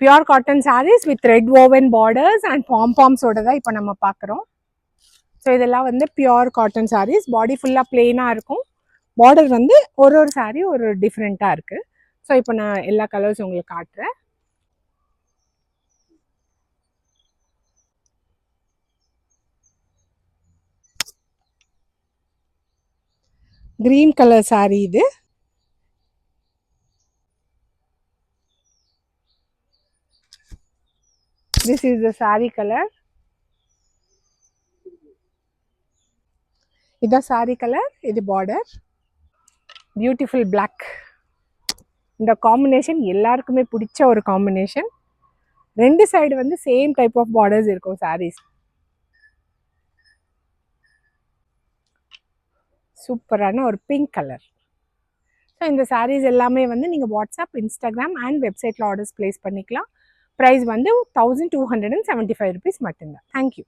Pure cotton sarees with red woven borders and பாம்பாம்ஸோட தான் இப்போ நம்ம பார்க்குறோம். ஸோ இதெல்லாம் வந்து பியூர் காட்டன் சாரீஸ். பாடி ஃபுல்லாக பிளெயினாக இருக்கும். பார்டர் வந்து ஒரு சாரீ ஒரு டிஃப்ரெண்ட்டாக இருக்குது. ஸோ இப்போ நான் எல்லா கலர்ஸ் உங்களுக்கு காட்டுறேன். கிரீன் கலர் சாரீ இது. This is the saree color. இது saree color, இது border. Beautiful black. இந்த காம்பினேஷன் எல்லாருக்குமே பிடிச்ச ஒரு காம்பினேஷன். ரெண்டு சைடு வந்து சேம் டைப் ஆஃப் பார்டர்ஸ் இருக்கும் sarees. சூப்பரான ஒரு பிங்க் கலர். ஸோ இந்த sarees எல்லாமே வந்து நீங்கள் வாட்ஸ்அப், இன்ஸ்டாகிராம் அண்ட் வெப்சைட்டில் ஆர்டர்ஸ் ப்ளேஸ் பண்ணிக்கலாம். ப்ரைஸ் வந்து 1275 rupees மட்டும்தான். தேங்க்யூ.